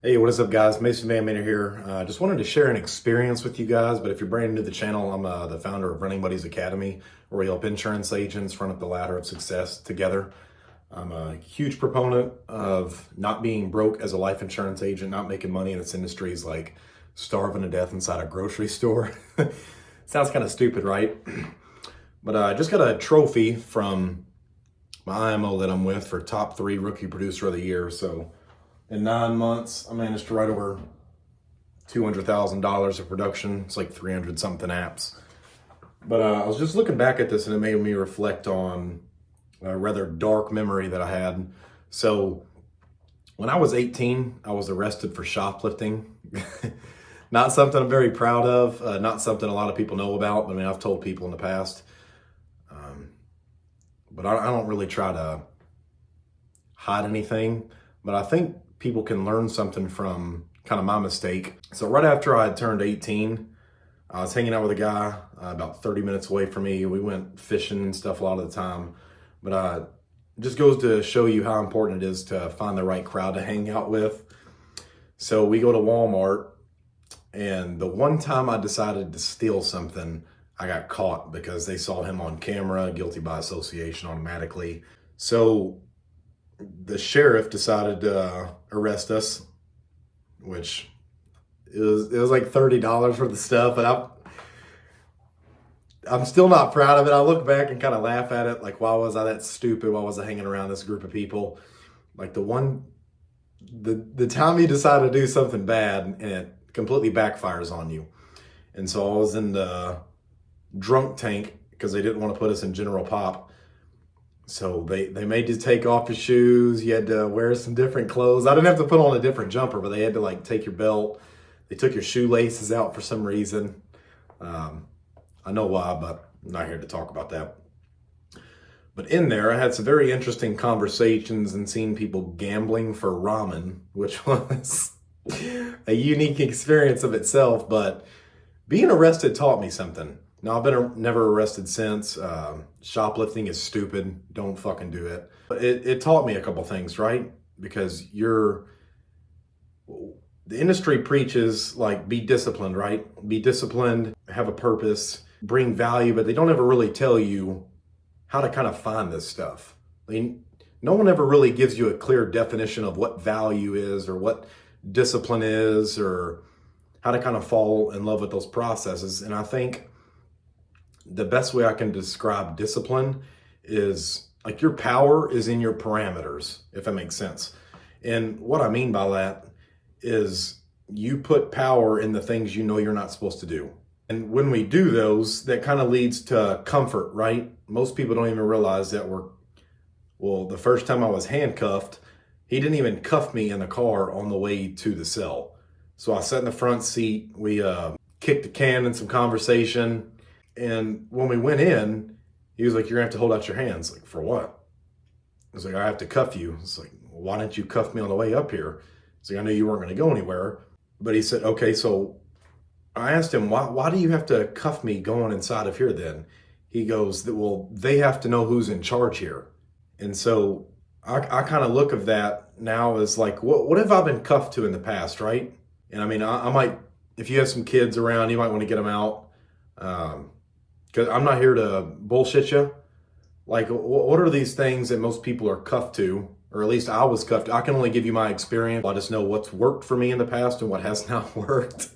Hey, what is up, guys? Mason VanMeter here. Just wanted to share an experience with you guys, but if you're brand new to the channel, I'm the founder of Running Buddies Academy, where we help insurance agents run up the ladder of success together. I'm a huge proponent of not being broke as a life insurance agent, not making money in this industry is like starving to death inside a grocery store. Sounds kind of stupid, right? But I just got a trophy from my IMO that I'm with for top 3 rookie producer of the year. So in 9 months, I managed to write over $200,000 of production. It's like 300 something apps. But I was just looking back at this and it made me reflect on a rather dark memory that I had. So when I was 18, I was arrested for shoplifting. Not something I'm very proud of, not something a lot of people know about. I mean, I've told people in the past, but I don't really try to hide anything. But I think people can learn something from kind of my mistake. So right after I had turned 18, I was hanging out with a guy about 30 minutes away from me. We went fishing and stuff a lot of the time. But it just goes to show you how important it is to find the right crowd to hang out with. So we go to Walmart, and the one time I decided to steal something, I got caught because they saw him on camera, guilty by association automatically. So the sheriff decided to arrest us, which it was like $30 for the stuff, but I'm still not proud of it. I look back and kind of laugh at it, like, why was I that stupid? Why was I hanging around this group of people? Like the time you decide to do something bad and it completely backfires on you. And so I was in the drunk tank because they didn't want to put us in general pop. So they made you take off your shoes. You had to wear some different clothes. I didn't have to put on a different jumper, but they had to like take your belt. They took your shoelaces out for some reason. I know why, but I'm not here to talk about that. But in there, I had some very interesting conversations and seen people gambling for ramen, which was a unique experience of itself. But being arrested taught me something. Now, I've been never arrested since. Shoplifting is stupid. Don't fucking do it. But it taught me a couple things, right? Because the industry preaches like be disciplined, right? Be disciplined, have a purpose, bring value, but they don't ever really tell you how to kind of find this stuff. I mean, no one ever really gives you a clear definition of what value is or what discipline is or how to kind of fall in love with those processes. And I think the best way I can describe discipline is like your power is in your parameters, if that makes sense. And what I mean by that is you put power in the things you know you're not supposed to do. And when we do those, that kind of leads to comfort, right? Most people don't even realize that the first time I was handcuffed, he didn't even cuff me in the car on the way to the cell. So I sat in the front seat. We kicked the can and some conversation. And when we went in, he was like, you're gonna have to hold out your hands. Like, for what? I was like, I have to cuff you. It's like, well, why didn't you cuff me on the way up here? He's like, I knew you weren't gonna go anywhere. But he said, okay, so I asked him, why do you have to cuff me going inside of here then? He goes, well, they have to know who's in charge here. And so I kind of look at that now as like, what have I been cuffed to in the past, right? And I mean, I might, if you have some kids around, you might want to get them out. Because I'm not here to bullshit you. Like, what are these things that most people are cuffed to? Or at least I was cuffed. I can only give you my experience. I just know what's worked for me in the past and what has not worked.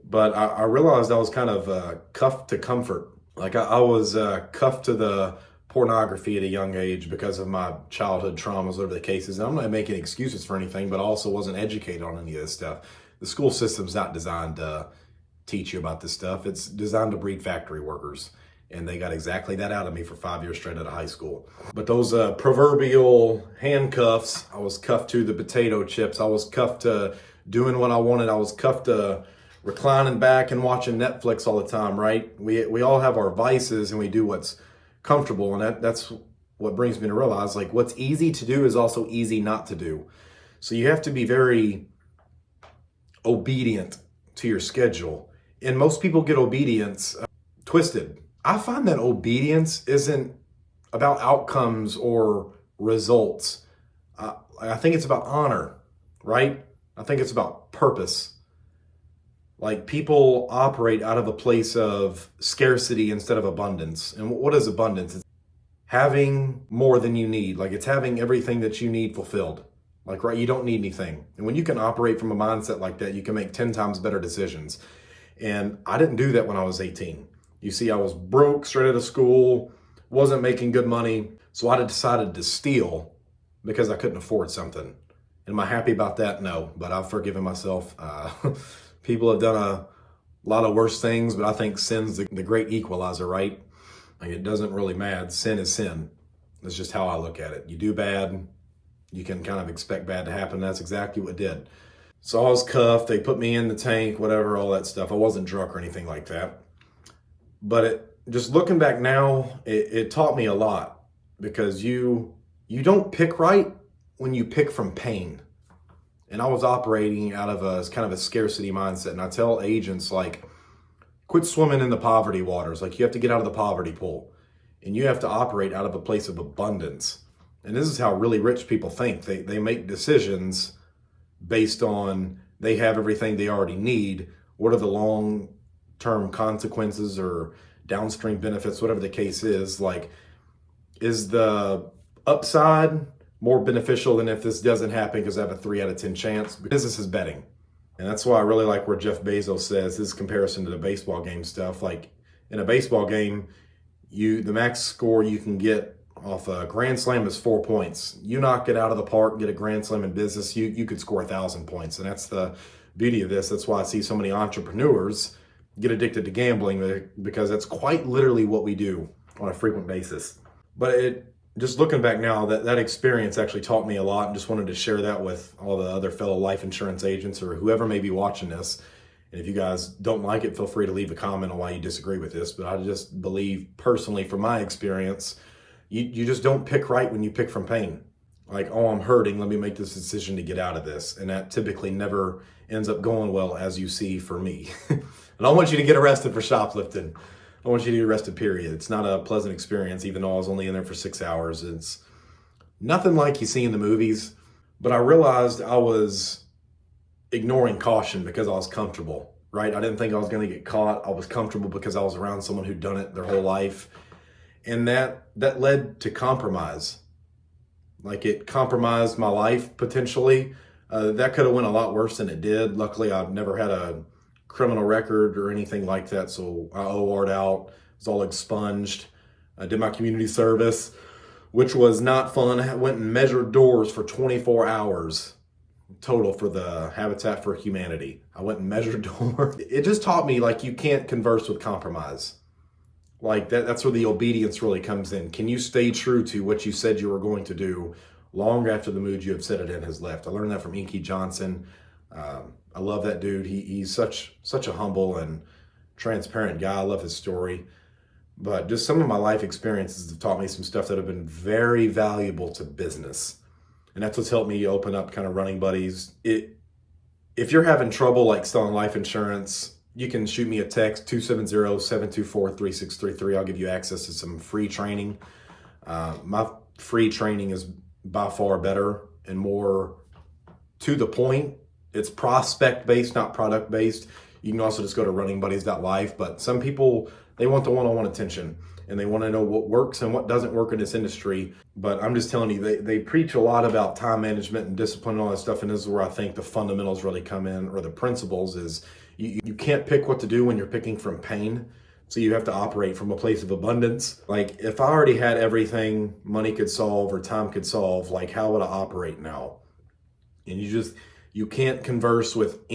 But I realized I was kind of cuffed to comfort. Like I was cuffed to the pornography at a young age because of my childhood traumas, whatever the case is. And I'm not making excuses for anything, but I also wasn't educated on any of this stuff. The school system's not designed to teach you about this stuff. It's designed to breed factory workers. And they got exactly that out of me for 5 years straight out of high school. But those proverbial handcuffs, I was cuffed to the potato chips. I was cuffed to doing what I wanted. I was cuffed to reclining back and watching Netflix all the time, right? We all have our vices and we do what's comfortable. And that's what brings me to realize like what's easy to do is also easy not to do. So you have to be very obedient to your schedule. And most people get obedience twisted. I find that obedience isn't about outcomes or results. I think it's about honor, right? I think it's about purpose. Like people operate out of a place of scarcity instead of abundance. And what is abundance? It's having more than you need. Like it's having everything that you need fulfilled. Like, right, you don't need anything. And when you can operate from a mindset like that, you can make 10 times better decisions. And I didn't do that when I was 18. You see, I was broke straight out of school, wasn't making good money. So I decided to steal because I couldn't afford something. Am I happy about that? No, but I've forgiven myself. People have done a lot of worse things, but I think sin's the great equalizer, right? Like it doesn't really matter. Sin is sin. That's just how I look at it. You do bad, you can kind of expect bad to happen. That's exactly what did. So I was cuffed. They put me in the tank, whatever, all that stuff. I wasn't drunk or anything like that. But just looking back now, it taught me a lot because you don't pick right when you pick from pain. And I was operating out of a kind of a scarcity mindset. And I tell agents, like, quit swimming in the poverty waters. Like, you have to get out of the poverty pool. And you have to operate out of a place of abundance. And this is how really rich people think. They make decisions based on they have everything they already need. What are the long-term consequences or downstream benefits, whatever the case is? Like, is the upside more beneficial than if this doesn't happen because I have a 3 out of 10 chance? Business is betting. And that's why I really like where Jeff Bezos says his comparison to the baseball game stuff. Like in a baseball game, the max score you can get off a grand slam is 4 points. You knock it out of the park, get a grand slam in business, you could score 1,000 points. And that's the beauty of this. That's why I see so many entrepreneurs get addicted to gambling, because that's quite literally what we do on a frequent basis. But just looking back now, that experience actually taught me a lot, and just wanted to share that with all the other fellow life insurance agents or whoever may be watching this. And if you guys don't like it, feel free to leave a comment on why you disagree with this. But I just believe personally, from my experience, you just don't pick right when you pick from pain. Like, oh, I'm hurting, let me make this decision to get out of this. And that typically never ends up going well, as you see for me. And I don't want you to get arrested for shoplifting. I want you to get arrested, period. It's not a pleasant experience, even though I was only in there for 6 hours. It's nothing like you see in the movies. But I realized I was ignoring caution because I was comfortable, right? I didn't think I was going to get caught. I was comfortable because I was around someone who'd done it their whole life. And that led to compromise. Like, it compromised my life potentially. That could have went a lot worse than it did. Luckily, I've never had a criminal record or anything like that, so I OR'd out, was all expunged. I did my community service, which was not fun. I went and measured doors for 24 hours total for the Habitat for Humanity. I went and measured doors. It just taught me, like, you can't converse with compromise. Like, that's where the obedience really comes in. Can you stay true to what you said you were going to do long after the mood you have set it in has left? I learned that from Inky Johnson. I love that dude. He's such a humble and transparent guy. I love his story. But just some of my life experiences have taught me some stuff that have been very valuable to business. And that's what's helped me open up kind of running buddies. If you're having trouble like selling life insurance, you can shoot me a text, 270-724-3633. I'll give you access to some free training. My free training is by far better and more to the point. It's prospect-based, not product-based. You can also just go to runningbuddies.life. But some people, they want the one-on-one attention, and they want to know what works and what doesn't work in this industry. But I'm just telling you, they preach a lot about time management and discipline and all that stuff, and this is where I think the fundamentals really come in, or the principles is you can't pick what to do when you're picking from pain. So you have to operate from a place of abundance. Like, if I already had everything money could solve or time could solve, like, how would I operate now? And you can't converse with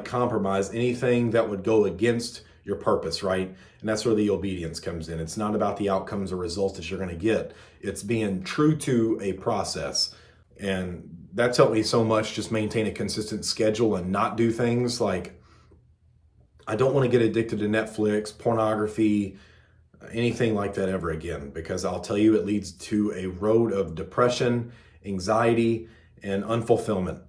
compromise anything that would go against your purpose, right? And that's where the obedience comes in. It's not about the outcomes or results that you're going to get. It's being true to a process. And that's helped me so much, just maintain a consistent schedule and not do things like, I don't want to get addicted to Netflix, pornography, anything like that ever again, because I'll tell you, it leads to a road of depression, anxiety, and unfulfillment.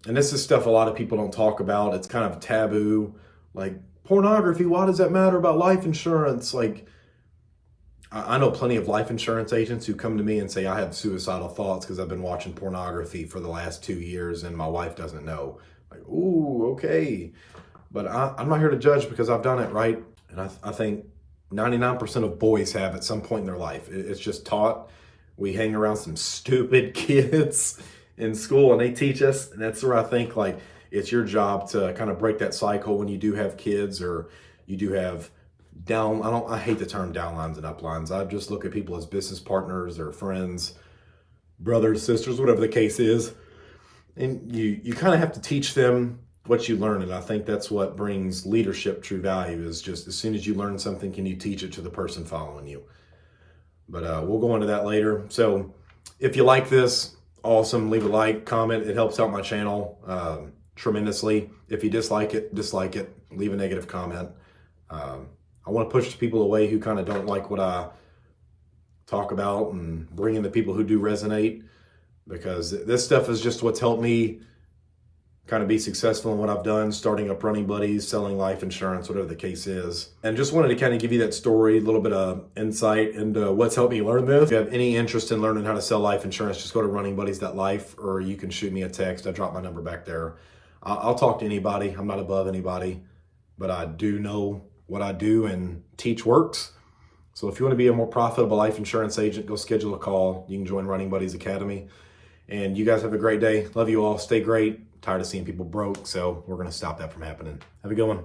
And this is stuff a lot of people don't talk about. It's kind of taboo. Like, pornography, why does that matter about life insurance? Like, I know plenty of life insurance agents who come to me and say, I have suicidal thoughts because I've been watching pornography for the last 2 years and my wife doesn't know. Like, ooh, okay. But I'm not here to judge because I've done it, right? And I think 99% of boys have at some point in their life. It's just taught. We hang around some stupid kids in school and they teach us. And that's where I think like it's your job to kind of break that cycle when you do have kids or you do have I hate the term downlines and uplines. I just look at people as business partners or friends, brothers, sisters, whatever the case is. And you kind of have to teach them what you learn. And I think that's what brings leadership true value is just as soon as you learn something, can you teach it to the person following you? But we'll go into that later. So if you like this, awesome. Leave a like, comment. It helps out my channel tremendously. If you dislike it, leave a negative comment. I want to push people away who kind of don't like what I talk about and bring in the people who do resonate, because this stuff is just what's helped me kind of be successful in what I've done, starting up Running Buddies, selling life insurance, whatever the case is. And just wanted to kind of give you that story, a little bit of insight into what's helped me learn this. If you have any interest in learning how to sell life insurance, just go to runningbuddies.life or you can shoot me a text. I dropped my number back there. I'll talk to anybody. I'm not above anybody, but I do know what I do and teach works. So if you want to be a more profitable life insurance agent, go schedule a call. You can join Running Buddies Academy. And you guys have a great day. Love you all. Stay great. Tired of seeing people broke, so we're going to stop that from happening. Have a good one.